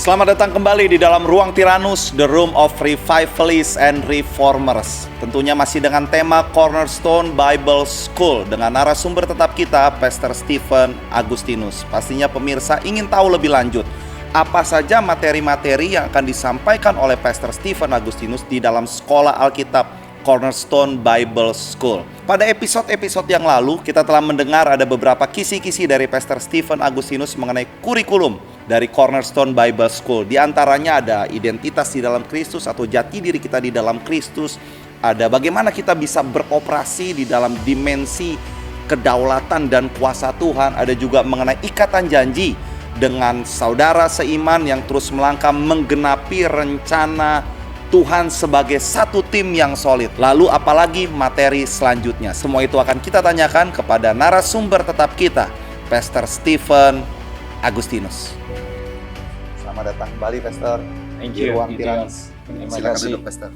Selamat datang kembali di dalam Ruang Tyrannus, The Room of Revivalists and Reformers. Tentunya masih dengan tema Cornerstone Bible School dengan narasumber tetap kita, Pastor Stephen Agustinus. Pastinya pemirsa ingin tahu lebih lanjut apa saja materi-materi yang akan disampaikan oleh Pastor Stephen Agustinus di dalam sekolah Alkitab Cornerstone Bible School. Pada episode-episode yang lalu, kita telah mendengar ada beberapa kisi-kisi dari Pastor Stephen Agustinus mengenai kurikulum dari Cornerstone Bible School. Di antaranya ada identitas di dalam Kristus atau jati diri kita di dalam Kristus. Ada bagaimana kita bisa beroperasi di dalam dimensi kedaulatan dan kuasa Tuhan. Ada juga mengenai ikatan janji dengan saudara seiman yang terus melangkah menggenapi rencana Tuhan sebagai satu tim yang solid. Lalu apalagi materi selanjutnya? Semua itu akan kita tanyakan kepada narasumber tetap kita, Pastor Stephen Agustinus. Selamat datang kembali, Pastor. Thank you. Ruang Tyrannus. Terima Silakan kasih. duduk, Pastor.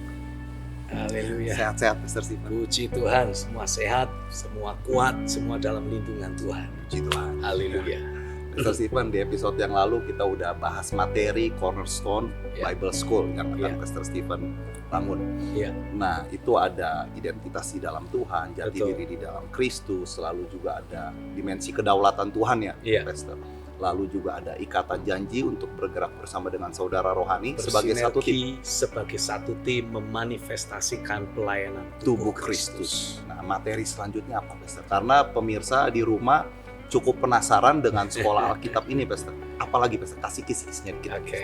Haleluya. Sehat-sehat, Pastor Stephen. Puji Tuhan, semua sehat, semua kuat, semua dalam lindungan Tuhan. Puji Tuhan. Haleluya. Pastor Stephen, di episode yang lalu kita udah bahas materi Cornerstone Bible School yang akan Pastor Stephen bangun. Iya. Nah, itu ada identitas di dalam Tuhan, jati Betul. diri di dalam Kristus, lalu juga ada dimensi kedaulatan Tuhan ya, Iya. Pastor. Lalu juga ada ikatan janji untuk bergerak bersama dengan saudara rohani sebagai satu tim, sebagai satu tim memanifestasikan pelayanan tubuh Kristus. Nah, materi selanjutnya apa, Pastor? Karena pemirsa di rumah cukup penasaran dengan sekolah Alkitab ini, Pastor. Apalagi, Pastor? Kasih kisi-kisinya dikit. Oke.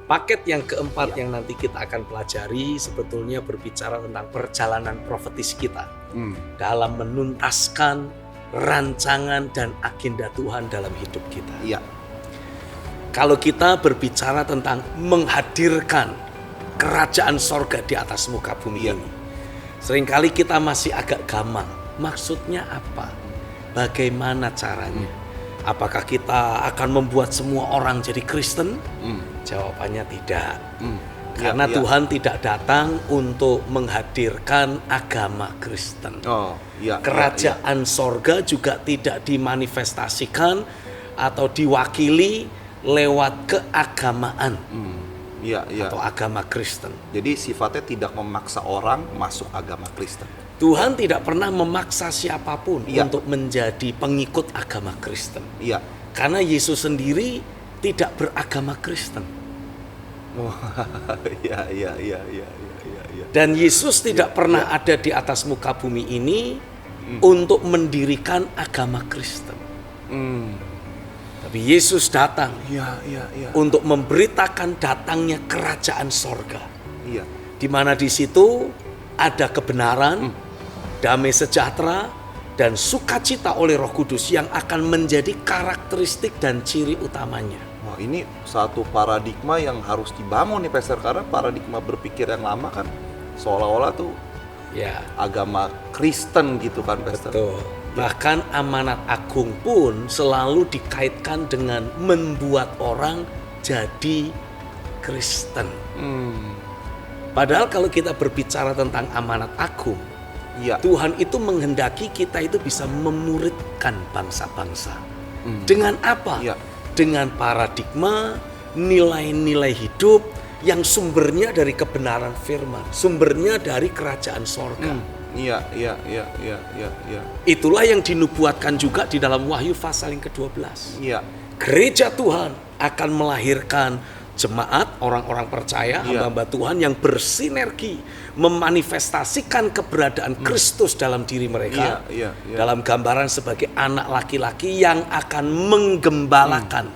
Paket yang keempat Iya. yang nanti kita akan pelajari sebetulnya berbicara tentang perjalanan profetis kita dalam menuntaskan rancangan dan agenda Tuhan dalam hidup kita. Iya. Kalau kita berbicara tentang menghadirkan kerajaan sorga di atas muka bumi Iya. ini, seringkali kita masih agak gamang. Maksudnya apa? Bagaimana caranya? Apakah kita akan membuat semua orang jadi Kristen? Jawabannya tidak. Karena Iya. Tuhan tidak datang untuk menghadirkan agama Kristen. Oh, iya. Kerajaan sorga juga tidak dimanifestasikan atau diwakili lewat keagamaan Iya, iya. atau agama Kristen. Jadi sifatnya tidak memaksa orang masuk agama Kristen. Tuhan tidak pernah memaksa siapapun Iya. untuk menjadi pengikut agama Kristen. Iya. Karena Yesus sendiri tidak beragama Kristen. Iya, iya, iya, iya, iya, iya. Dan Yesus tidak pernah ada di atas muka bumi ini untuk mendirikan agama Kristen. Tapi Yesus datang Iya, iya, iya. untuk memberitakan datangnya kerajaan sorga. Iya. Di mana di situ ada kebenaran, damai sejahtera, dan sukacita oleh Roh Kudus yang akan menjadi karakteristik dan ciri utamanya. Wah, ini satu paradigma yang harus dibangun nih, Pastor, karena paradigma berpikir yang lama kan seolah-olah tuh Ya, agama Kristen gitu kan, Pastor. betul. Bahkan amanat agung pun selalu dikaitkan dengan membuat orang jadi Kristen. Padahal kalau kita berbicara tentang amanat agung, Iya. Tuhan itu menghendaki kita itu bisa memuridkan bangsa-bangsa. Dengan apa? Iya. Dengan paradigma, nilai-nilai hidup yang sumbernya dari kebenaran firman, sumbernya dari kerajaan sorga. Iya, iya, iya, iya, iya, iya. Itulah yang dinubuatkan juga di dalam Wahyu pasal yang ke-12. Iya. Gereja Tuhan akan melahirkan jemaat, orang-orang percaya, hamba-hamba Tuhan yang bersinergi memanifestasikan keberadaan Kristus dalam diri mereka. Iya, iya. Dalam gambaran sebagai anak laki-laki yang akan menggembalakan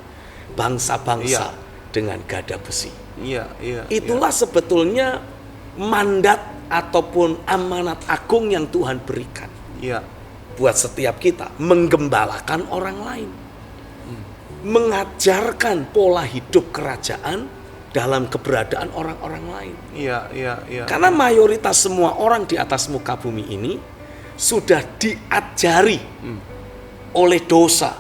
bangsa-bangsa dengan gada besi. Iya, iya. Itulah sebetulnya mandat ataupun amanat agung yang Tuhan berikan Iya. buat setiap kita, menggembalakan orang lain, mengajarkan pola hidup kerajaan dalam keberadaan orang-orang lain. Iya, iya, iya. Karena mayoritas semua orang di atas muka bumi ini sudah diajari oleh dosa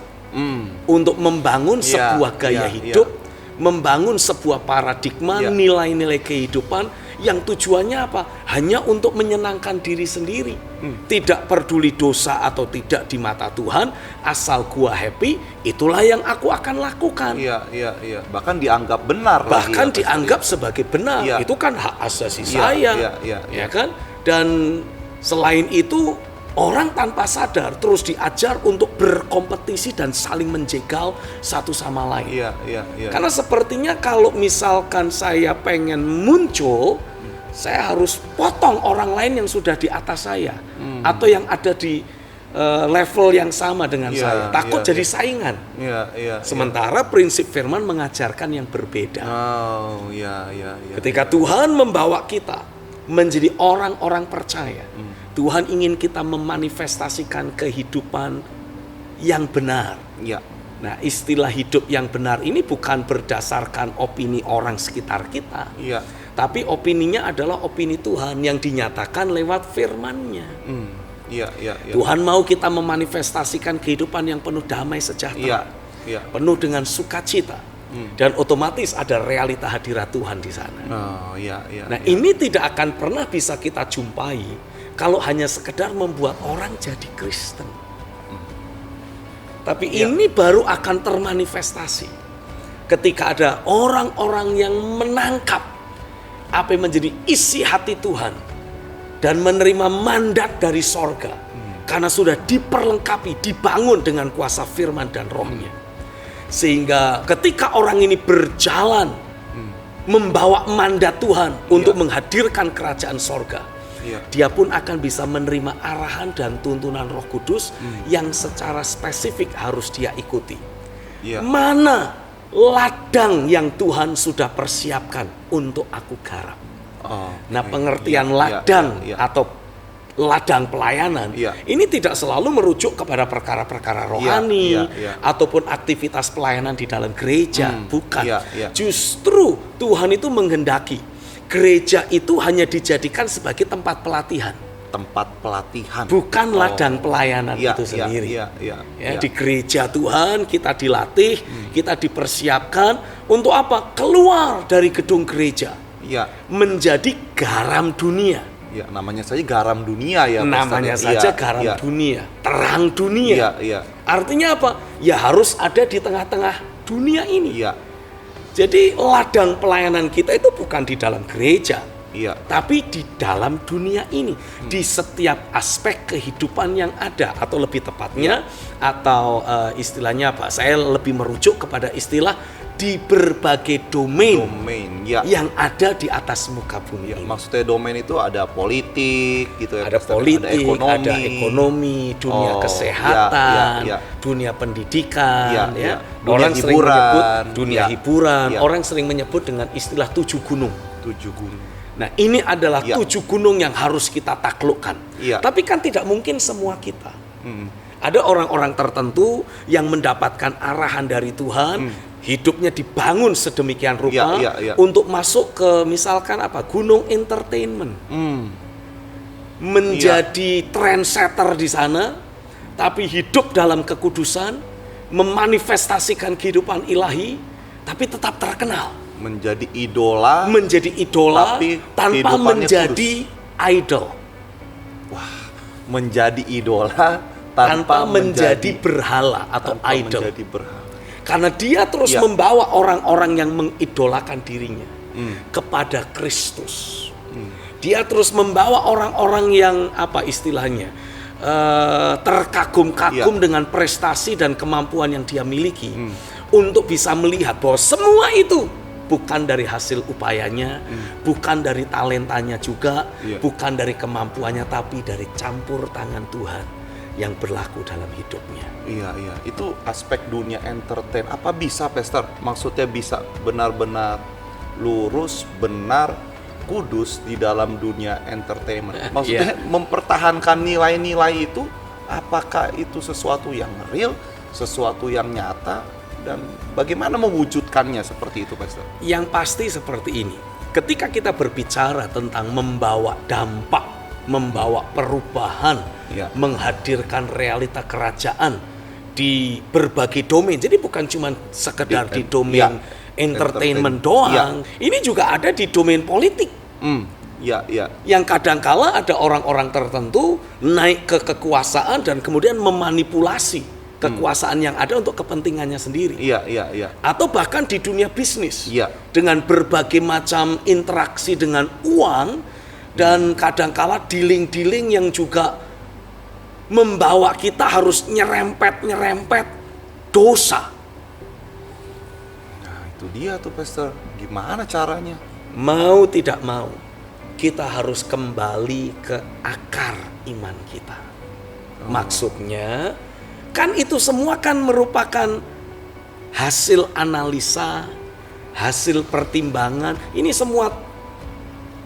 untuk membangun sebuah gaya hidup, membangun sebuah paradigma, nilai-nilai kehidupan yang tujuannya apa? Hanya untuk menyenangkan diri sendiri. Tidak peduli dosa atau tidak di mata Tuhan, asal gua happy, itulah yang aku akan lakukan. Iya. Bahkan dianggap benar. Bahkan dianggap sebagai benar. Iya. Itu kan hak asasi saya. Iya. Ya kan? Dan selain itu, orang tanpa sadar terus diajar untuk berkompetisi dan saling menjegal satu sama lain. Iya. Karena sepertinya kalau misalkan saya pengen muncul, saya harus potong orang lain yang sudah di atas saya. Atau yang ada di level yang sama dengan saya. Takut jadi saingan. Iya. Sementara prinsip firman mengajarkan yang berbeda. Oh, iya. Ketika Tuhan membawa kita menjadi orang-orang percaya, Tuhan ingin kita memanifestasikan kehidupan yang benar. Iya. Nah, istilah hidup yang benar ini bukan berdasarkan opini orang sekitar kita. Iya. Tapi opininya adalah opini Tuhan yang dinyatakan lewat firman-Nya. Iya. Tuhan mau kita memanifestasikan kehidupan yang penuh damai sejahtera. Iya. Penuh dengan sukacita. Dan otomatis ada realita hadirat Tuhan di sana. Oh, iya. Nah, ini tidak akan pernah bisa kita jumpai kalau hanya sekedar membuat orang jadi Kristen. Tapi ini baru akan termanifestasi ketika ada orang-orang yang menangkap apa yang menjadi isi hati Tuhan dan menerima mandat dari sorga karena sudah diperlengkapi, dibangun dengan kuasa firman dan rohnya. Sehingga ketika orang ini berjalan membawa mandat Tuhan untuk menghadirkan kerajaan sorga, dia pun akan bisa menerima arahan dan tuntunan Roh Kudus yang secara spesifik harus dia ikuti. Mana ladang yang Tuhan sudah persiapkan untuk aku garap. Nah, pengertian ladang atau ladang pelayanan ini tidak selalu merujuk kepada perkara-perkara rohani ataupun aktivitas pelayanan di dalam gereja, bukan. Justru Tuhan itu menghendaki gereja itu hanya dijadikan sebagai tempat pelatihan. Bukan ladang pelayanan itu sendiri. Di gereja Tuhan kita dilatih, kita dipersiapkan untuk apa? Keluar dari gedung gereja, menjadi garam dunia. Namanya saja garam dunia ya. Namanya saja garam dunia, terang dunia. Artinya apa? Ya harus ada di tengah-tengah dunia ini. Jadi ladang pelayanan kita itu bukan di dalam gereja, tapi di dalam dunia ini, di setiap aspek kehidupan yang ada, atau lebih tepatnya, atau istilahnya apa? Saya lebih merujuk kepada istilah di berbagai domain yang ada di atas muka bumi ini. Maksudnya domain itu ada politik gitu ya. Ada politik, ada ekonomi, dunia kesehatan, dunia pendidikan, orang sering menyebut dunia hiburan, orang sering menyebut dengan istilah 7 gunung. Nah, ini adalah 7 gunung yang harus kita taklukkan. Tapi kan tidak mungkin semua kita. Ada orang-orang tertentu yang mendapatkan arahan dari Tuhan, hidupnya dibangun sedemikian rupa untuk masuk ke misalkan apa? Gunung entertainment. Menjadi trendsetter di sana, tapi hidup dalam kekudusan, memanifestasikan kehidupan ilahi, tapi tetap terkenal. Menjadi idola tapi tanpa menjadi idol. Menjadi idola tanpa menjadi berhala atau idol. Karena dia terus membawa orang-orang yang mengidolakan dirinya kepada Kristus. Dia terus membawa orang-orang yang apa istilahnya terkagum-kagum dengan prestasi dan kemampuan yang dia miliki untuk bisa melihat bahwa semua itu bukan dari hasil upayanya, bukan dari talentanya juga, bukan dari kemampuannya, tapi dari campur tangan Tuhan yang berlaku dalam hidupnya. Iya. Itu aspek dunia entertain. Apa bisa, Pastor? Maksudnya bisa benar-benar lurus, benar, kudus di dalam dunia entertainment. Maksudnya mempertahankan nilai-nilai itu, apakah itu sesuatu yang real, sesuatu yang nyata, dan bagaimana mewujudkannya seperti itu, Pastor? Yang pasti seperti ini. Ketika kita berbicara tentang membawa dampak, membawa perubahan, menghadirkan realita kerajaan di berbagai domain. Jadi bukan cuma sekedar di domain entertainment doang. Ini juga ada di domain politik. Ya, ya. Yang kadangkala ada orang-orang tertentu naik ke kekuasaan dan kemudian memanipulasi kekuasaan yang ada untuk kepentingannya sendiri. Iya, iya, iya. Atau bahkan di dunia bisnis. Iya. Dengan berbagai macam interaksi dengan uang dan kadangkala dealing-dealing yang juga membawa kita harus nyerempet dosa. Nah, itu dia tuh Pastor. Gimana caranya? Mau tidak mau, kita harus kembali ke akar iman kita. Maksudnya, kan itu semua kan merupakan hasil analisa, hasil pertimbangan. Ini semua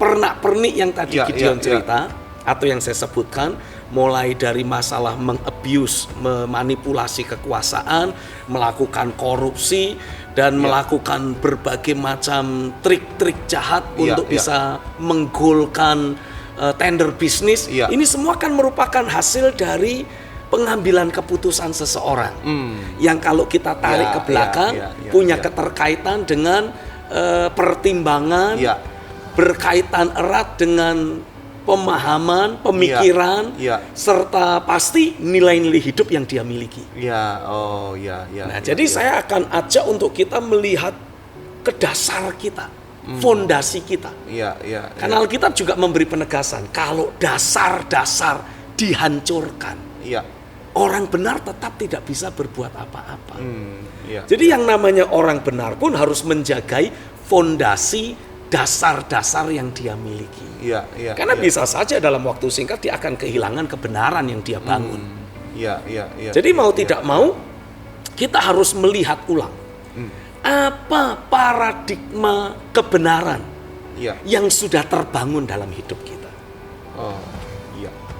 pernak-pernik yang tadi Gideon cerita, atau yang saya sebutkan, mulai dari masalah mengabuse, memanipulasi kekuasaan, melakukan korupsi, dan melakukan berbagai macam trik-trik jahat untuk bisa menggolkan tender bisnis. Ini semua kan merupakan hasil dari pengambilan keputusan seseorang yang kalau kita tarik ke belakang punya keterkaitan dengan pertimbangan, berkaitan erat dengan pemahaman, pemikiran, serta pasti nilai-nilai hidup yang dia miliki. Nah, jadi saya akan ajak untuk kita melihat ke dasar kita, fondasi kita. Karena Alkitab juga memberi penegasan, kalau dasar-dasar dihancurkan, orang benar tetap tidak bisa berbuat apa-apa. Jadi yang namanya orang benar pun harus menjagai fondasi dasar-dasar yang dia miliki. Karena bisa saja dalam waktu singkat dia akan kehilangan kebenaran yang dia bangun. Jadi mau tidak mau kita harus melihat ulang apa paradigma kebenaran yang sudah terbangun dalam hidup kita.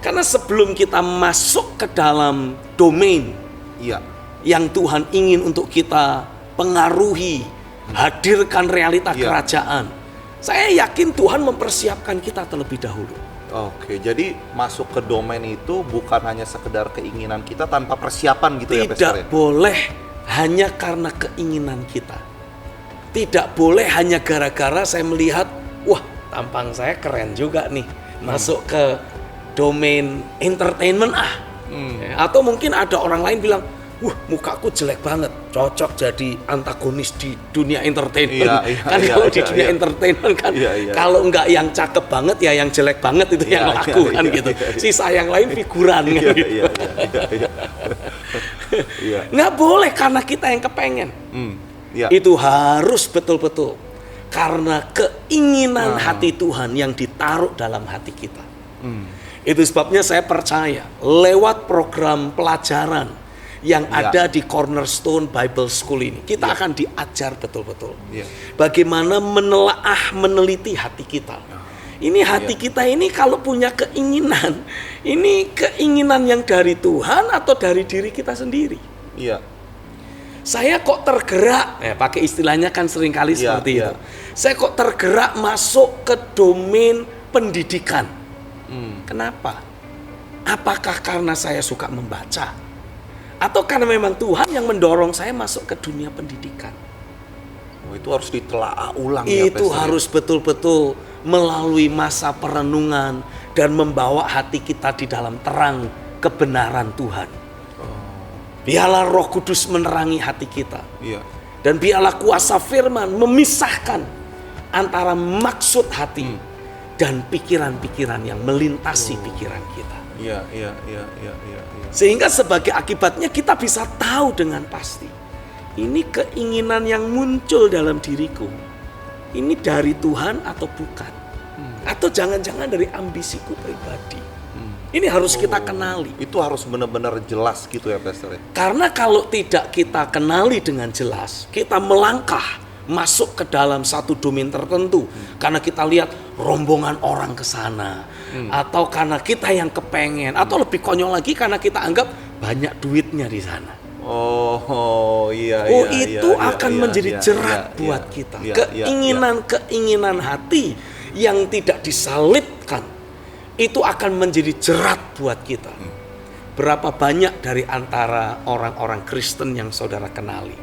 Karena sebelum kita masuk ke dalam domain yang Tuhan ingin untuk kita pengaruhi, hadirkan realita kerajaan, saya yakin Tuhan mempersiapkan kita terlebih dahulu. Oke, jadi masuk ke domain itu bukan hanya sekedar keinginan kita tanpa persiapan gitu ya, Pastor? Tidak boleh hanya karena keinginan kita. Tidak boleh hanya gara-gara saya melihat, wah tampang saya keren juga nih, masuk ke domain entertainment Atau mungkin ada orang lain bilang, wah mukaku jelek banget, cocok jadi antagonis di dunia entertainment. Kalau di dunia entertainment kan, kalau enggak yang cakep banget ya yang jelek banget itu yang laku kan gitu. Sisa yang lain figuran kan gitu. Nggak boleh karena kita yang kepengen. Itu harus betul-betul karena keinginan hati Tuhan yang ditaruh dalam hati kita. Itu sebabnya saya percaya lewat program pelajaran yang ada di Cornerstone Bible School ini, kita akan diajar betul-betul bagaimana meneliti hati kita. Ini hati kita ini kalau punya keinginan, ini keinginan yang dari Tuhan atau dari diri kita sendiri. Saya kok tergerak, pakai istilahnya kan seringkali seperti itu. Saya kok tergerak masuk ke domain pendidikan. Kenapa? Apakah karena saya suka membaca? Atau karena memang Tuhan yang mendorong saya masuk ke dunia pendidikan? Itu harus ditelaah ulang ya, Itu harus betul-betul melalui masa perenungan dan membawa hati kita di dalam terang kebenaran Tuhan. Biarlah Roh Kudus menerangi hati kita. Dan biarlah kuasa firman memisahkan antara maksud hati dan pikiran-pikiran yang melintasi pikiran kita. Sehingga sebagai akibatnya kita bisa tahu dengan pasti, ini keinginan yang muncul dalam diriku, ini dari Tuhan atau bukan? Atau jangan-jangan dari ambisiku pribadi? Ini harus kita kenali. Itu harus benar-benar jelas gitu ya, Pastor. Karena kalau tidak kita kenali dengan jelas, kita melangkah masuk ke dalam satu domain tertentu karena kita lihat rombongan orang ke sana, atau karena kita yang kepengen, atau lebih konyol lagi karena kita anggap banyak duitnya di sana. Itu akan menjadi jerat buat kita. Keinginan hati yang tidak disalibkan itu akan menjadi jerat buat kita. Berapa banyak dari antara orang-orang Kristen yang saudara kenali,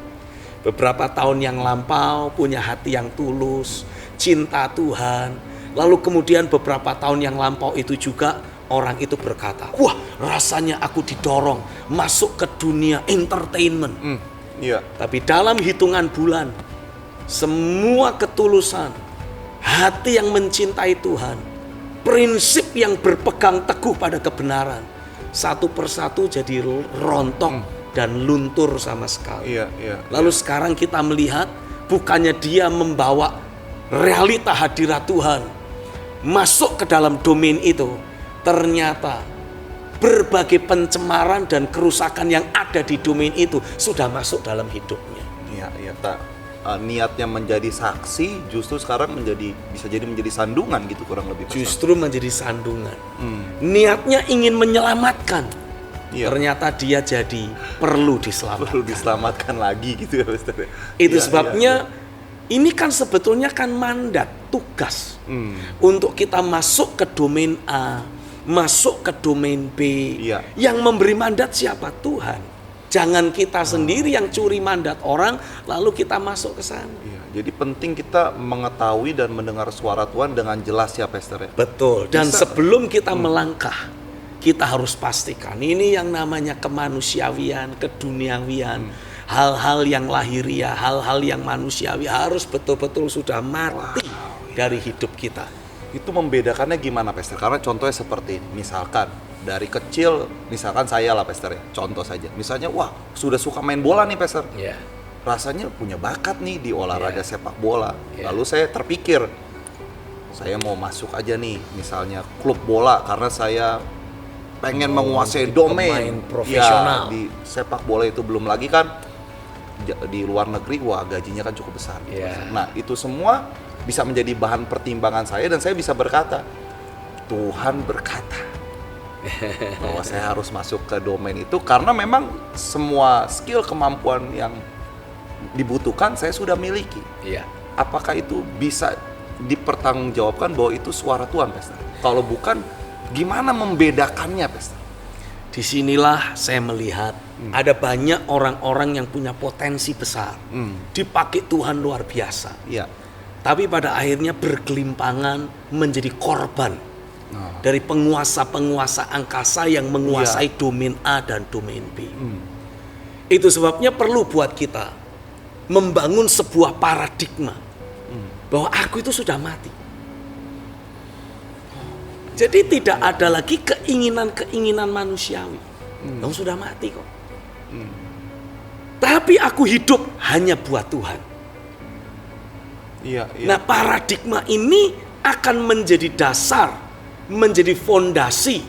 beberapa tahun yang lampau punya hati yang tulus, cinta Tuhan, Lalu kemudian beberapa tahun yang lampau itu juga orang itu berkata, wah rasanya aku didorong masuk ke dunia entertainment. Iya. Tapi dalam hitungan bulan, semua ketulusan, hati yang mencintai Tuhan, prinsip yang berpegang teguh pada kebenaran, satu persatu jadi rontok dan luntur sama sekali. Iya. Lalu sekarang kita melihat, bukannya dia membawa realita hadirat Tuhan masuk ke dalam domain itu, ternyata berbagai pencemaran dan kerusakan yang ada di domain itu sudah masuk dalam hidupnya. Iya. Niatnya menjadi saksi justru sekarang bisa jadi menjadi sandungan gitu kurang lebih. Justru menjadi sandungan. Niatnya ingin menyelamatkan. Iya. Ternyata dia jadi perlu diselamatkan. Perlu diselamatkan lagi gitu ya Pastor. Itu sebabnya ini kan sebetulnya kan mandat, tugas untuk kita masuk ke domain A, masuk ke domain B. Iya. Yang memberi mandat siapa? Tuhan. Jangan kita sendiri yang curi mandat orang lalu kita masuk ke sana. Iya, jadi penting kita mengetahui dan mendengar suara Tuhan dengan jelas ya Pastor ya. Betul. Dan Bisa. sebelum kita melangkah, kita harus pastikan ini yang namanya kemanusiawian, keduniawian, hal-hal yang lahiriah, hal-hal yang manusiawi harus betul-betul sudah mati dari hidup kita. Itu membedakannya gimana Pastor? Karena contohnya seperti ini, misalkan dari kecil, misalkan saya lah Pastor ya, contoh saja. Misalnya, wah sudah suka main bola nih Pastor. Ya. Rasanya punya bakat nih di olahraga sepak bola. Yeah. Lalu saya terpikir, saya mau masuk aja nih, misalnya klub bola karena saya pengen menguasai domain. Pemain profesional. Ya, di sepak bola itu belum lagi kan di luar negeri, wah gajinya kan cukup besar. Yeah. Nah itu semua bisa menjadi bahan pertimbangan saya dan saya bisa berkata, Tuhan berkata bahwa saya harus masuk ke domain itu karena memang semua skill kemampuan yang dibutuhkan saya sudah miliki. Iya. Apakah itu bisa dipertanggungjawabkan bahwa itu suara Tuhan, Pastor? Kalau bukan, gimana membedakannya, Pastor? Disinilah saya melihat ada banyak orang-orang yang punya potensi besar, dipakai Tuhan luar biasa. Iya. Tapi pada akhirnya bergelimpangan menjadi korban dari penguasa-penguasa angkasa yang menguasai domain A dan domain B. Itu sebabnya perlu buat kita membangun sebuah paradigma bahwa aku itu sudah mati. Jadi tidak ada lagi keinginan-keinginan manusiawi. Kamu sudah mati kok. Tapi aku hidup hanya buat Tuhan. Iya. Nah, paradigma ini akan menjadi dasar, menjadi fondasi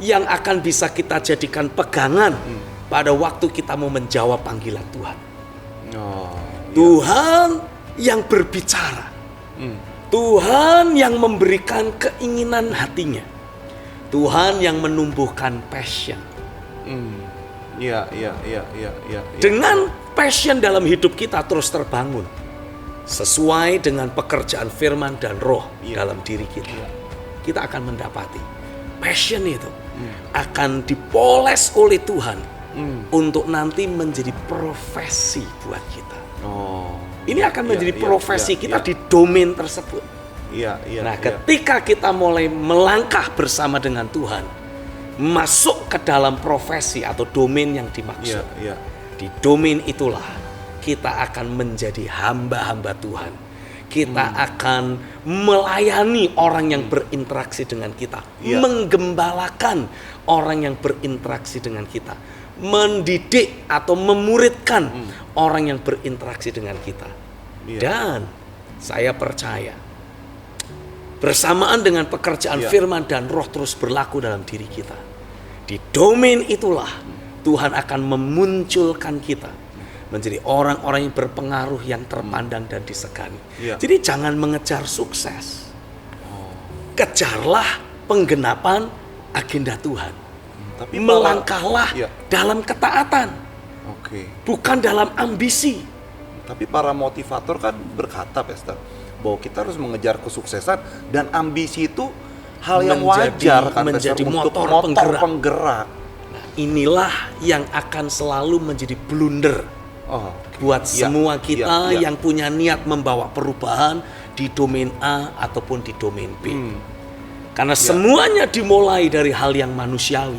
yang akan bisa kita jadikan pegangan pada waktu kita mau menjawab panggilan Tuhan. Tuhan yang berbicara. Tuhan yang memberikan keinginan hatinya. Tuhan yang menumbuhkan passion. Iya. Dengan passion dalam hidup kita terus terbangun. Sesuai dengan pekerjaan firman dan roh dalam diri kita. Kita akan mendapati passion itu akan dipoles oleh Tuhan untuk nanti menjadi profesi buat kita. Ini akan menjadi profesi kita di domain tersebut. Nah, ketika kita mulai melangkah bersama dengan Tuhan, masuk ke dalam profesi atau domain yang dimaksud. Di domain itulah kita akan menjadi hamba-hamba Tuhan. Kita akan melayani orang yang berinteraksi dengan kita, menggembalakan orang yang berinteraksi dengan kita, mendidik atau memuridkan orang yang berinteraksi dengan kita. Dan saya percaya bersamaan dengan pekerjaan firman dan roh terus berlaku dalam diri kita, di domain itulah Tuhan akan memunculkan kita menjadi orang-orang yang berpengaruh, yang terpandang dan disegani. Jadi jangan mengejar sukses. Kejarlah penggenapan agenda Tuhan. Tapi melangkahlah dalam ketaatan. Bukan dalam ambisi. Tapi para motivator kan berkata, Pastor, bahwa kita harus mengejar kesuksesan dan ambisi itu hal yang wajar kan, menjadi Pastor, motor penggerak. Nah, inilah yang akan selalu menjadi blunder buat semua kita yang punya niat membawa perubahan, di domain A ataupun di domain B. Karena semuanya dimulai dari hal yang manusiawi,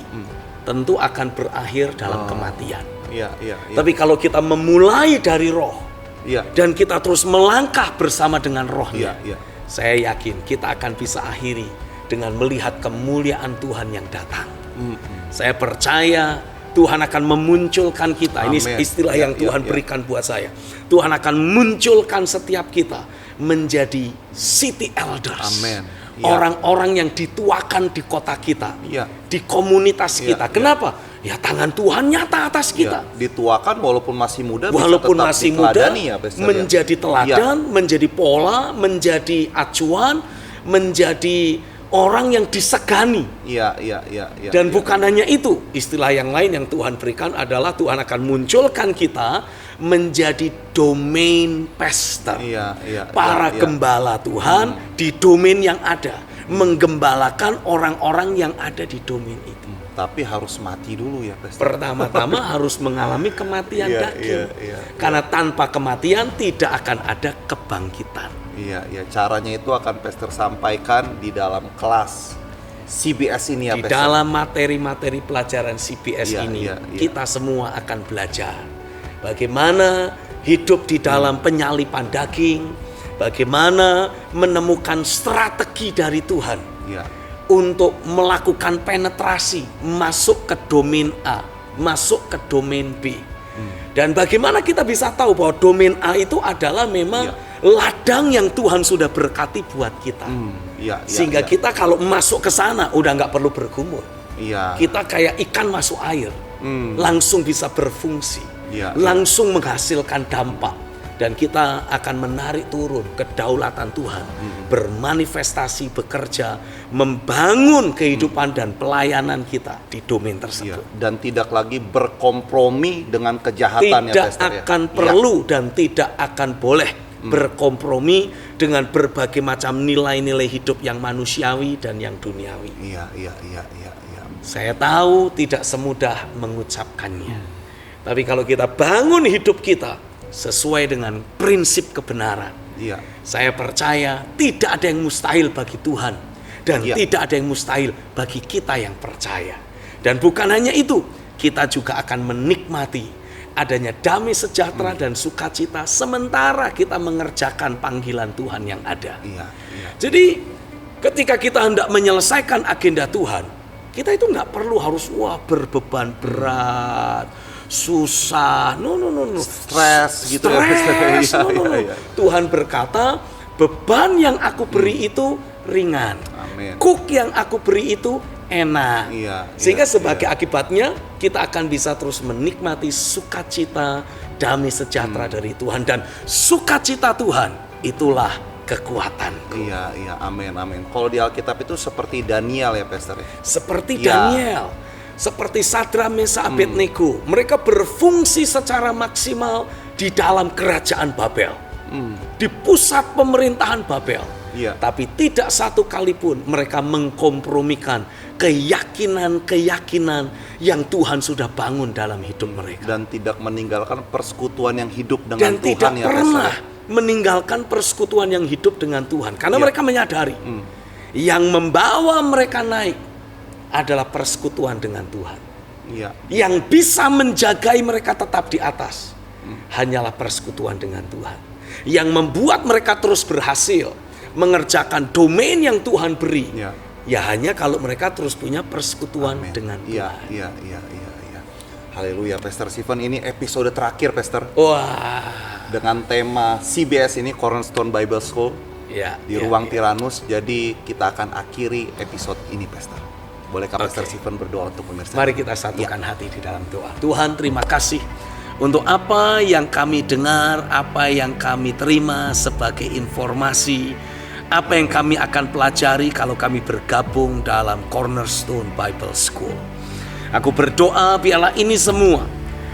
tentu akan berakhir dalam kematian. Tapi kalau kita memulai dari roh, dan kita terus melangkah bersama dengan rohnya, saya yakin kita akan bisa akhiri dengan melihat kemuliaan Tuhan yang datang. Saya percaya Tuhan akan memunculkan kita. Amen. Ini istilah yang Tuhan berikan buat saya. Tuhan akan munculkan setiap kita menjadi city elders. Amen. Orang-orang yang dituakan di kota kita, di komunitas kita. Kenapa? Ya tangan Tuhan nyata atas kita. Dituakan walaupun masih muda, walaupun bisa tetap masih muda, ya, Pastor, menjadi teladan, menjadi pola, menjadi acuan, menjadi orang yang disegani. Dan bukan hanya itu, istilah yang lain yang Tuhan berikan adalah Tuhan akan munculkan kita menjadi domain pastor. Para gembala Tuhan di domain yang ada, menggembalakan orang-orang yang ada di domain itu. Tapi harus mati dulu ya, Pastor. Pertama-tama harus mengalami kematian daging. Karena tanpa kematian tidak akan ada kebangkitan. Caranya itu akan Pastor sampaikan di dalam kelas CBS ini ya, Di Pastor. dalam materi-materi pelajaran CBS ini, kita semua akan belajar bagaimana hidup di dalam penyalipan daging, bagaimana menemukan strategi dari Tuhan untuk melakukan penetrasi masuk ke domain A, masuk ke domain B. Dan bagaimana kita bisa tahu bahwa domain A itu adalah memang ladang yang Tuhan sudah berkati buat kita. Sehingga kita kalau masuk ke sana udah nggak perlu bergumul. Kita kayak ikan masuk air, langsung bisa berfungsi, langsung menghasilkan dampak. Dan kita akan menarik turun kedaulatan Tuhan, bermanifestasi, bekerja, membangun kehidupan dan pelayanan kita di domain tersebut. Dan tidak lagi berkompromi dengan kejahatan. Tidak akan perlu dan tidak akan boleh berkompromi dengan berbagai macam nilai-nilai hidup yang manusiawi dan yang duniawi. Saya tahu tidak semudah mengucapkannya. Tapi kalau kita bangun hidup kita sesuai dengan prinsip kebenaran, saya percaya tidak ada yang mustahil bagi Tuhan. Dan tidak ada yang mustahil bagi kita yang percaya. Dan bukan hanya itu, kita juga akan menikmati adanya damai sejahtera dan sukacita sementara kita mengerjakan panggilan Tuhan yang ada. Jadi ketika kita hendak menyelesaikan agenda Tuhan, kita itu nggak perlu harus berbeban berat, susah, stres gitu ya. Tuhan berkata, beban yang aku beri itu ringan. Kuk yang aku beri itu enak. Sehingga sebagai akibatnya kita akan bisa terus menikmati sukacita, damai sejahtera dari Tuhan. Dan sukacita Tuhan itulah kekuatanku. Amin. Kalau di Alkitab itu seperti Daniel ya, Pastor. Seperti Daniel, seperti Sadra, Mesa, Abednego, mereka berfungsi secara maksimal di dalam kerajaan Babel, di pusat pemerintahan Babel. Tapi tidak satu kali pun mereka mengkompromikan keyakinan yang Tuhan sudah bangun dalam hidup mereka. Dan tidak meninggalkan persekutuan yang hidup Dan dengan Tuhan. tidak pernah meninggalkan persekutuan yang hidup dengan Tuhan. Karena mereka menyadari yang membawa mereka naik adalah persekutuan dengan Tuhan. Yang bisa menjagai mereka tetap di atas hanyalah persekutuan dengan Tuhan. Yang membuat mereka terus berhasil mengerjakan domain yang Tuhan beri, ya hanya kalau mereka terus punya persekutuan dengan Tuhan. Haleluya, Pastor Stephen. Ini episode terakhir, Pastor. Dengan tema CBS ini, Cornerstone Bible School, di Ruang Tyrannus. Jadi kita akan akhiri episode ini, Pastor. Bolehkah Pastor Stephen berdoa untuk pemirsa? Mari kita satukan hati di dalam doa. Tuhan, terima kasih untuk apa yang kami dengar, apa yang kami terima sebagai informasi, apa yang kami akan pelajari kalau kami bergabung dalam Cornerstone Bible School. Aku berdoa biarlah ini semua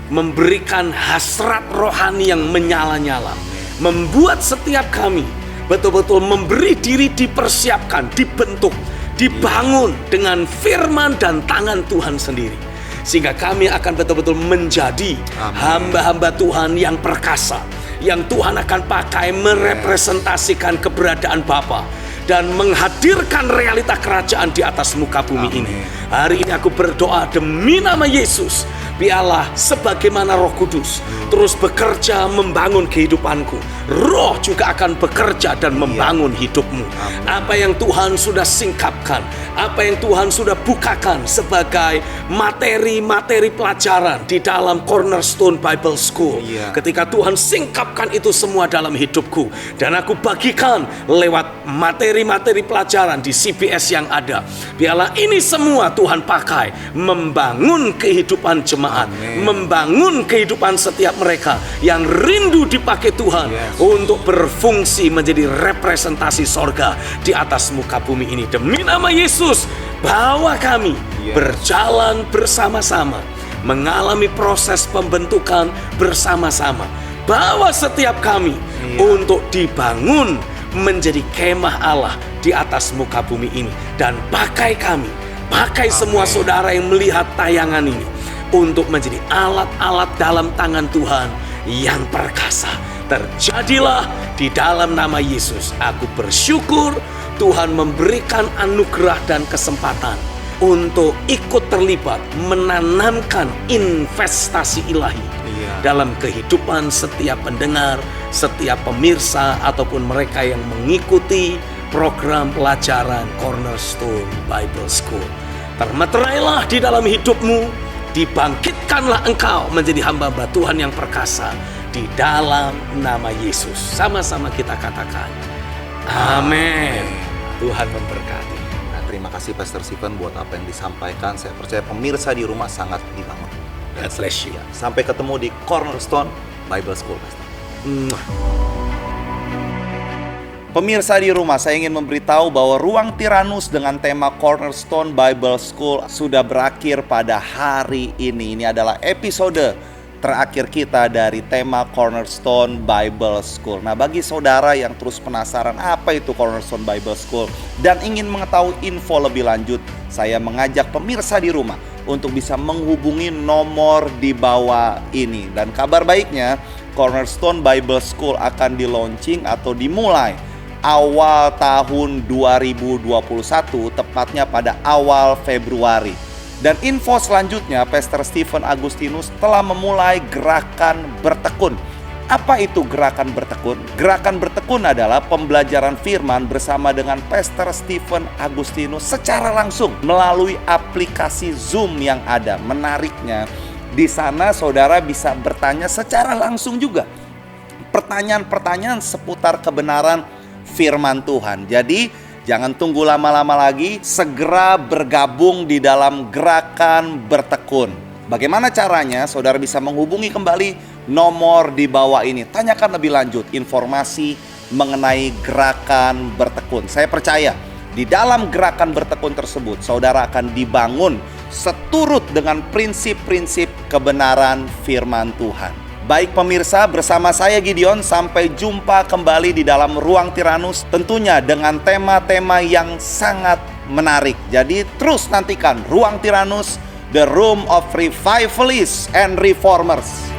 memberikan hasrat rohani yang menyala-nyala, membuat setiap kami betul-betul memberi diri dipersiapkan, dibentuk, dibangun dengan firman dan tangan Tuhan sendiri. Sehingga kami akan betul-betul menjadi hamba-hamba Tuhan yang perkasa, yang Tuhan akan pakai merepresentasikan keberadaan Bapa dan menghadirkan realita kerajaan di atas muka bumi ini. Hari ini aku berdoa demi nama Yesus, biarlah sebagaimana Roh Kudus terus bekerja membangun kehidupanku, Roh juga akan bekerja dan membangun hidupmu. Apa yang Tuhan sudah singkapkan, apa yang Tuhan sudah bukakan sebagai materi-materi pelajaran di dalam Cornerstone Bible School, ketika Tuhan singkapkan itu semua dalam hidupku dan aku bagikan lewat materi-materi pelajaran di CBS yang ada, biarlah ini semua Tuhan pakai membangun kehidupan jemaat, membangun kehidupan setiap mereka yang rindu dipakai Tuhan untuk berfungsi menjadi representasi sorga di atas muka bumi ini. Demi nama Yesus, bawa kami berjalan bersama-sama, mengalami proses pembentukan bersama-sama. Bawa setiap kami untuk dibangun menjadi kemah Allah di atas muka bumi ini. Dan pakai kami, pakai semua saudara yang melihat tayangan ini untuk menjadi alat-alat dalam tangan Tuhan yang perkasa. Terjadilah di dalam nama Yesus. Aku bersyukur Tuhan memberikan anugerah dan kesempatan untuk ikut terlibat menanamkan investasi ilahi dalam kehidupan setiap pendengar, setiap pemirsa, ataupun mereka yang mengikuti program pelajaran Cornerstone Bible School. Termeterailah di dalam hidupmu, dibangkitkanlah engkau menjadi hamba-hamba Tuhan yang perkasa di dalam nama Yesus. Sama-sama kita katakan amin. Tuhan memberkati. Nah, terima kasih Pastor Stephen buat apa yang disampaikan. Saya percaya pemirsa di rumah sangat dibangun. God bless you. Sampai ketemu di Cornerstone Bible School, Pastor. Pemirsa di rumah, saya ingin memberitahu bahwa Ruang Tiranus dengan tema Cornerstone Bible School sudah berakhir pada hari ini. Ini adalah episode terakhir kita dari tema Cornerstone Bible School. Nah, bagi saudara yang terus penasaran apa itu Cornerstone Bible School dan ingin mengetahui info lebih lanjut, saya mengajak pemirsa di rumah untuk bisa menghubungi nomor di bawah ini. Dan kabar baiknya, Cornerstone Bible School akan di-launching atau dimulai awal tahun 2021, tepatnya pada awal Februari. Dan info selanjutnya, Pastor Stephen Agustinus telah memulai gerakan bertekun. Apa itu gerakan bertekun? Gerakan bertekun adalah pembelajaran firman bersama dengan Pastor Stephen Agustinus secara langsung melalui aplikasi Zoom yang ada. Menariknya, di sana saudara bisa bertanya secara langsung juga pertanyaan-pertanyaan seputar kebenaran firman Tuhan. Jadi jangan tunggu lama-lama lagi, segera bergabung di dalam gerakan bertekun. Bagaimana caranya? Saudara bisa menghubungi kembali nomor di bawah ini. Tanyakan lebih lanjut informasi mengenai gerakan bertekun. Saya percaya di dalam gerakan bertekun tersebut, saudara akan dibangun seturut dengan prinsip-prinsip kebenaran firman Tuhan. Baik pemirsa, bersama saya Gideon, sampai jumpa kembali di dalam Ruang Tiranus, tentunya dengan tema-tema yang sangat menarik. Jadi terus nantikan Ruang Tiranus, The Room of Revivalists and Reformers.